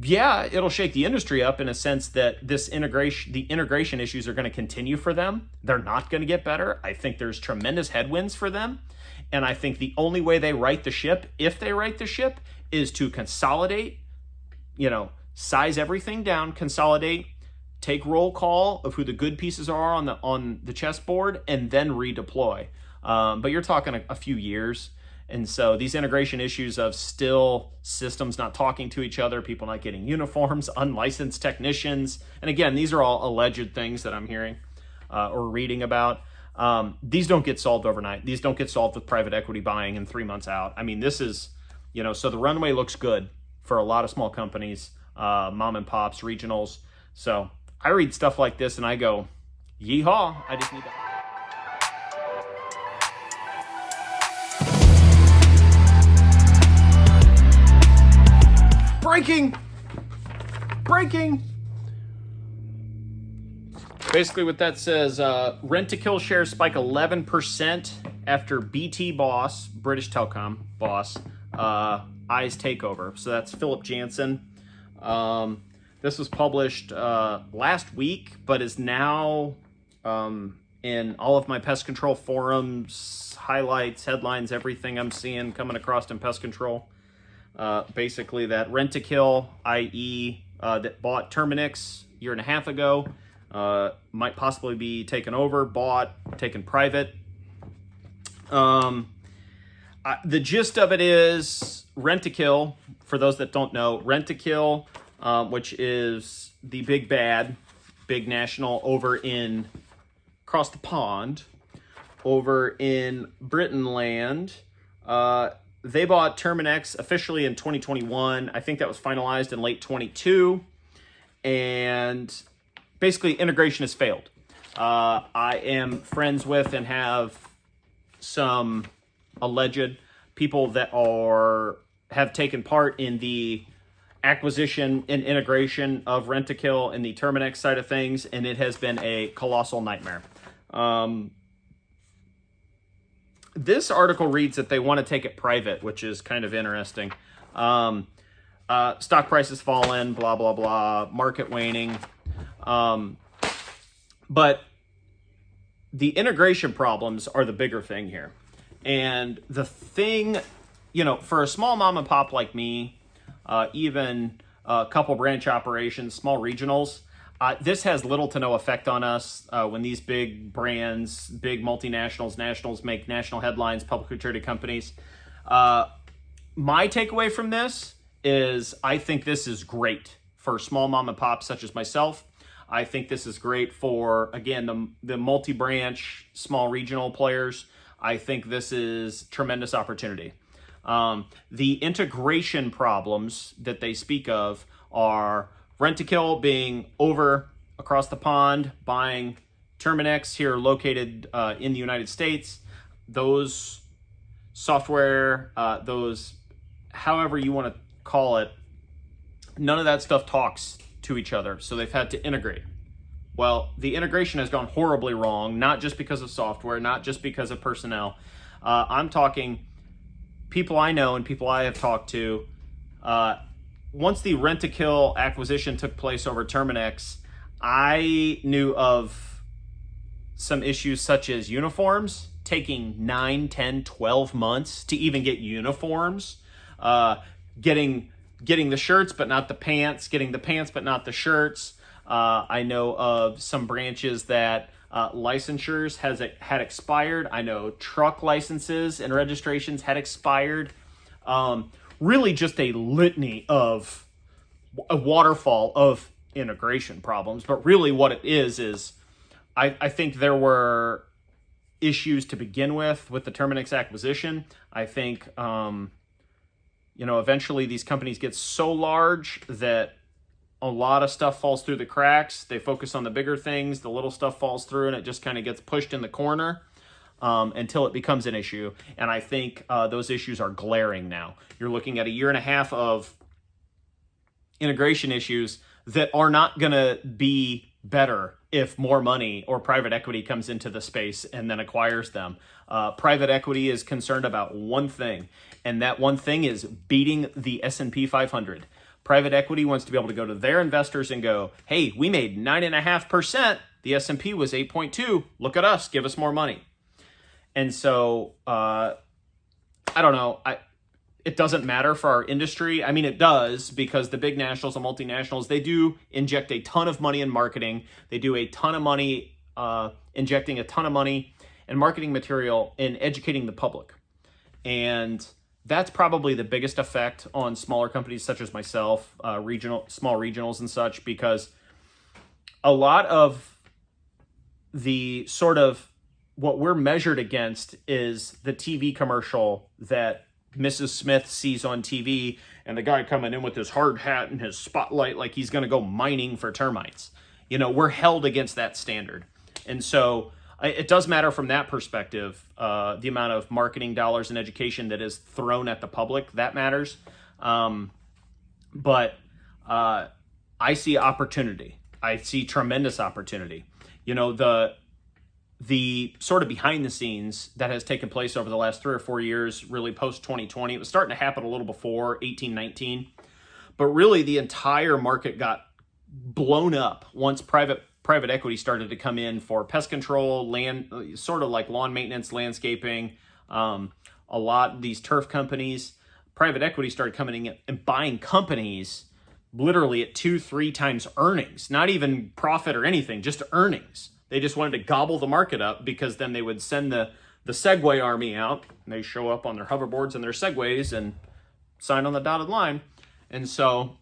Yeah, it'll shake the industry up in a sense that the integration issues are going to continue for them. They're not going to get better. I think there's tremendous headwinds for them. And I think the only way they right the ship, if they right the ship, is to consolidate, size everything down, consolidate, take roll call of who the good pieces are on the chessboard, and then redeploy. But you're talking a few years. And so these integration issues of still systems not talking to each other, people not getting uniforms, unlicensed technicians. And again, these are all alleged things that I'm hearing or reading about. These don't get solved overnight. These don't get solved with private equity buying in 3 months out. I mean, this is, so the runway looks good for a lot of small companies, mom and pops, regionals. So I read stuff like this and I go, yeehaw, I just need to... Breaking. Basically what that says, Rentokill shares spike 11% after BT boss, British Telecom boss, eyes takeover. So that's Philip Jansen. This was published last week, but is now in all of my pest control forums, highlights, headlines, everything I'm seeing coming across in pest control. Basically that Rentokill, i.e. That bought Terminix a year and a half ago, might possibly be taken over, taken private. The gist of it is Rentokill, for those that don't know, Rentokill, which is the big national over across the pond, over in Britain land. They bought Terminix officially in 2021. I think that was finalized in late 22. And basically integration has failed. I am friends with and have some alleged people that have taken part in the acquisition and integration of Rentokill and the Terminix side of things, and it has been a colossal nightmare. This article reads that they want to take it private, which is kind of interesting. Stock prices fallen, blah, blah, blah, market waning. But the integration problems are the bigger thing here. And the thing, for a small mom and pop like me, even a couple branch operations, small regionals, this has little to no effect on us when these big brands, big multinationals, nationals make national headlines, publicly traded companies. My takeaway from this is I think this is great for small mom and pops such as myself. I think this is great for, again, the multi-branch, small regional players. I think this is tremendous opportunity. The integration problems that they speak of are Rentokill being over across the pond, buying Terminix here located in the United States. Those software, those however you want to call it, none of that stuff talks to each other. So they've had to integrate. Well, the integration has gone horribly wrong, not just because of software, not just because of personnel. I'm talking people I know and people I have talked to. Once the Rentokill acquisition took place over Terminix, I knew of some issues such as uniforms taking 9, 10, 12 months to even get uniforms, getting the shirts but not the pants, getting the pants but not the shirts. I know of some branches that licensures had expired. I know truck licenses and registrations had expired. Really just a litany of a waterfall of integration problems. But really what it is I think there were issues to begin with the Terminix acquisition. I think, eventually these companies get so large that a lot of stuff falls through the cracks. They focus on the bigger things. The little stuff falls through and it just kind of gets pushed in the corner until it becomes an issue. And I think those issues are glaring now. You're looking at a year and a half of integration issues that are not going to be better if more money or private equity comes into the space and then acquires them. Private equity is concerned about one thing, and that one thing is beating the S&P 500. Private equity wants to be able to go to their investors and go, hey, we made 9.5%. The S&P was 8.2. Look at us. Give us more money. And so, I don't know. It doesn't matter for our industry. I mean, it does, because the big nationals and multinationals, they do inject a ton of money in marketing. They do a ton of money, injecting a ton of money in marketing material and educating the public. And that's probably the biggest effect on smaller companies such as myself, small regionals and such, because a lot of the sort of what we're measured against is the TV commercial that Mrs. Smith sees on TV, and the guy coming in with his hard hat and his spotlight like he's going to go mining for termites. We're held against that standard. And so it does matter from that perspective, the amount of marketing dollars and education that is thrown at the public, that matters. But I see opportunity. I see tremendous opportunity. The sort of behind the scenes that has taken place over the last 3 or 4 years, really post 2020, it was starting to happen a little before 18-19, but really the entire market got blown up once private equity started to come in for pest control, land, sort of like lawn maintenance, landscaping, a lot of these turf companies. Private equity started coming in and buying companies literally at 2-3 times earnings, not even profit or anything, just earnings. They just wanted to gobble the market up, because then they would send the Segway army out, and they show up on their hoverboards and their Segways and sign on the dotted line. And so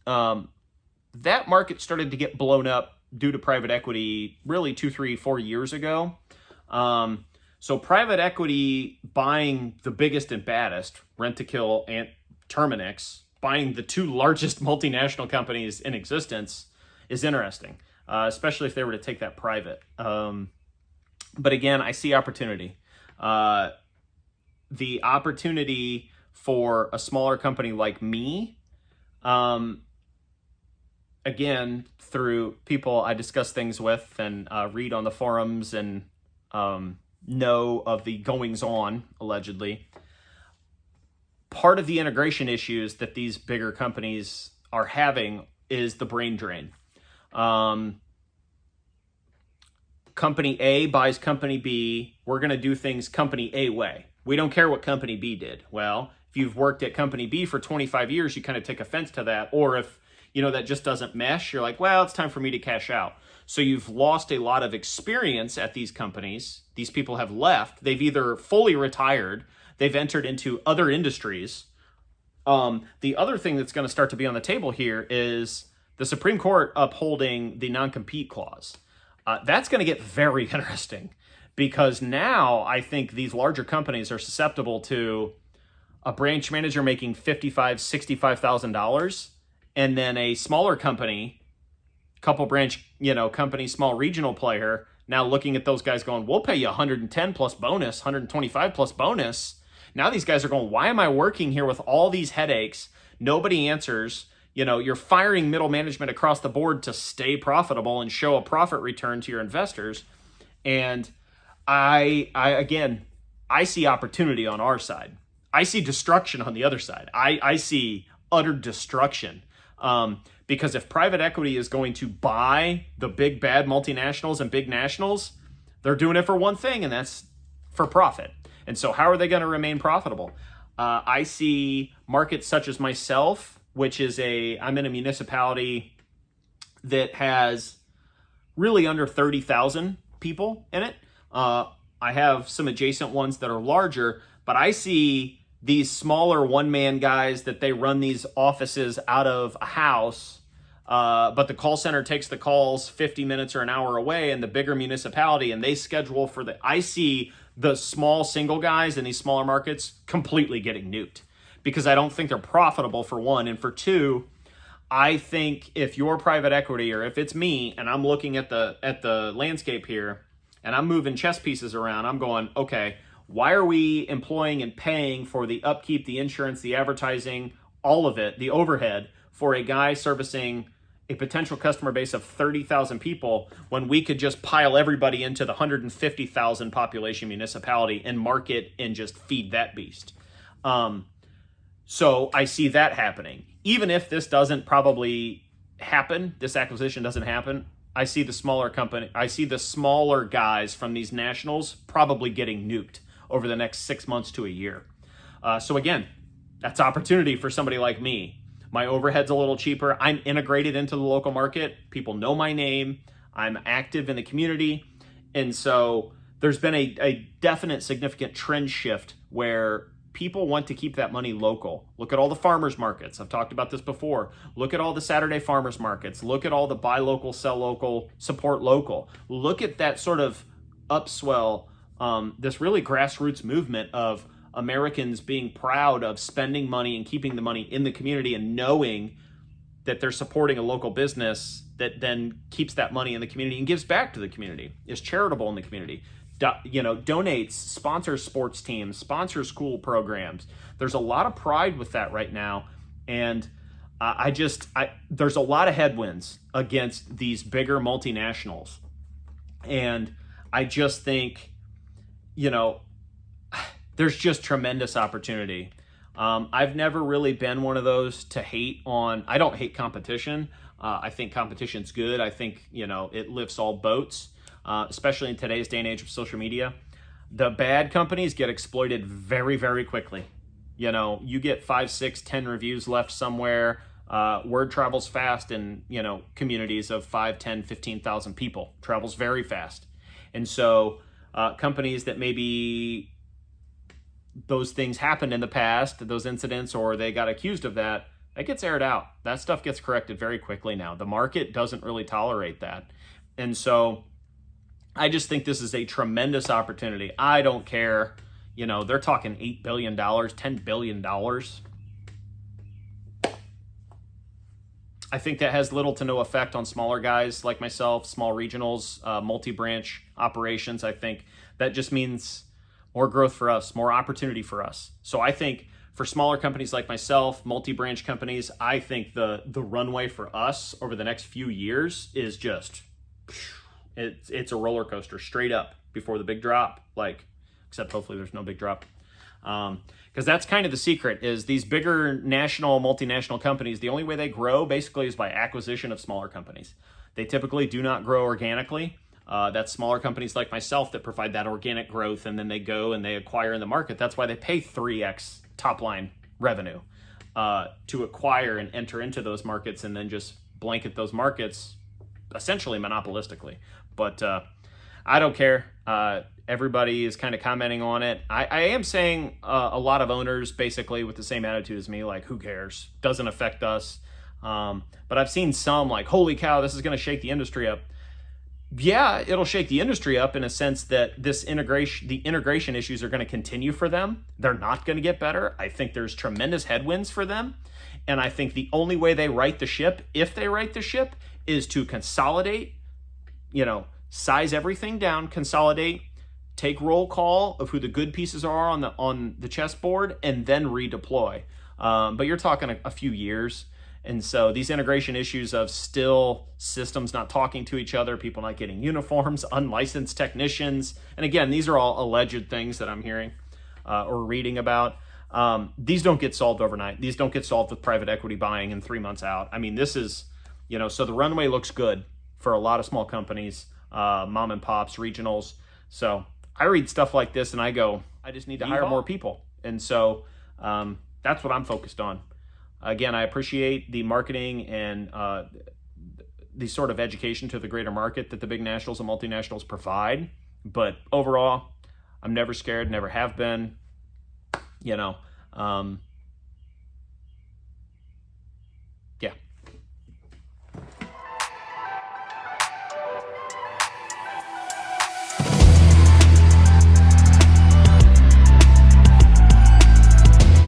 that market started to get blown up due to private equity really 2, 3, 4 years ago. So private equity buying the biggest and baddest, Rentokill and Terminix, buying the 2 largest multinational companies in existence, is interesting. Especially if they were to take that private. But again, I see opportunity. The opportunity for a smaller company like me, again, through people I discuss things with and read on the forums and know of the goings-on, allegedly. Part of the integration issues that these bigger companies are having is the brain drain. Company A buys Company B. We're going to do things Company A way. We don't care what Company B did. Well, if you've worked at Company B for 25 years, you kind of take offense to that. Or if, that just doesn't mesh, you're like, well, it's time for me to cash out. So you've lost a lot of experience at these companies. These people have left. They've either fully retired, they've entered into other industries. The other thing that's going to start to be on the table here is the Supreme Court upholding the non-compete clause. That's going to get very interesting, because now I think these larger companies are susceptible to a branch manager making $55,000, $65,000, and then a smaller company, couple branch, company, small regional player, now looking at those guys going, we'll pay you 110 plus bonus, 125 plus bonus. Now these guys are going, why am I working here with all these headaches? Nobody answers. You're firing middle management across the board to stay profitable and show a profit return to your investors. And I see opportunity on our side. I see destruction on the other side. I see utter destruction. Because if private equity is going to buy the big bad multinationals and big nationals, they're doing it for one thing, and that's for profit. And so how are they going to remain profitable? I see markets such as myself, which is I'm in a municipality that has really under 30,000 people in it. I have some adjacent ones that are larger, but I see these smaller one-man guys that they run these offices out of a house, but the call center takes the calls 50 minutes or an hour away in the bigger municipality, and they schedule I see the small single guys in these smaller markets completely getting nuked, because I don't think they're profitable, for one. And for two, I think if you're private equity, or if it's me and I'm looking at the landscape here and I'm moving chess pieces around, I'm going, okay, why are we employing and paying for the upkeep, the insurance, the advertising, all of it, the overhead, for a guy servicing a potential customer base of 30,000 people, when we could just pile everybody into the 150,000 population municipality and market and just feed that beast? So I see that happening. even if this doesn't probably happen, this acquisition doesn't happen, I see the smaller guys from these nationals probably getting nuked over the next 6 months to a year. So again, that's opportunity for somebody like me. My overhead's a little cheaper. I'm integrated into the local market. People know my name. I'm active in the community. And so there's been a definite significant trend shift where people want to keep that money local. Look at all the farmers markets. I've talked about this before. Look at all the Saturday farmers markets. Look at all the buy local, sell local, support local. Look at that sort of upswell, this really grassroots movement of Americans being proud of spending money and keeping the money in the community and knowing that they're supporting a local business that then keeps that money in the community and gives back to the community, is charitable in the community. Donates, sponsors sports teams, sponsors school programs. There's a lot of pride with that right now. And there's a lot of headwinds against these bigger multinationals. And I just think, there's just tremendous opportunity. I've never really been one of those to hate on, I don't hate competition. I think competition's good. I think, it lifts all boats. Especially in today's day and age of social media. The bad companies get exploited very, very quickly. You get 5, 6, 10 reviews left somewhere. Word travels fast in, communities of 5, 10, 15,000 people. Travels very fast. And so companies that maybe those things happened in the past, those incidents, or they got accused of that, that gets aired out. That stuff gets corrected very quickly now. The market doesn't really tolerate that. And so I just think this is a tremendous opportunity. I don't care. They're talking $8 billion, $10 billion. I think that has little to no effect on smaller guys like myself, small regionals, multi-branch operations. I think that just means more growth for us, more opportunity for us. So I think for smaller companies like myself, multi-branch companies, I think the runway for us over the next few years is just... It's a roller coaster straight up before the big drop, except hopefully there's no big drop. Because that's kind of the secret is these bigger national, multinational companies, the only way they grow basically is by acquisition of smaller companies. They typically do not grow organically. That's smaller companies like myself that provide that organic growth, and then they go and they acquire in the market. That's why they pay 3x top line revenue to acquire and enter into those markets and then just blanket those markets essentially monopolistically. But I don't care. Everybody is kind of commenting on it. I am saying a lot of owners basically with the same attitude as me, like, who cares? Doesn't affect us. But I've seen some like, holy cow, this is going to shake the industry up. Yeah, it'll shake the industry up in a sense that the integration issues are going to continue for them. They're not going to get better. I think there's tremendous headwinds for them. And I think the only way they right the ship, if they right the ship, is to consolidate, size everything down, consolidate, take roll call of who the good pieces are on the chessboard, and then redeploy. But you're talking a few years. And so these integration issues of still systems not talking to each other, people not getting uniforms, unlicensed technicians. And again, these are all alleged things that I'm hearing or reading about. These don't get solved overnight. These don't get solved with private equity buying in 3 months out. I mean, this is, so the runway looks good for a lot of small companies, mom and pops, regionals. So I read stuff like this and I go, I just need to hire more people. And so that's what I'm focused on. Again, I appreciate the marketing and the sort of education to the greater market that the big nationals and multinationals provide. But overall, I'm never scared, never have been.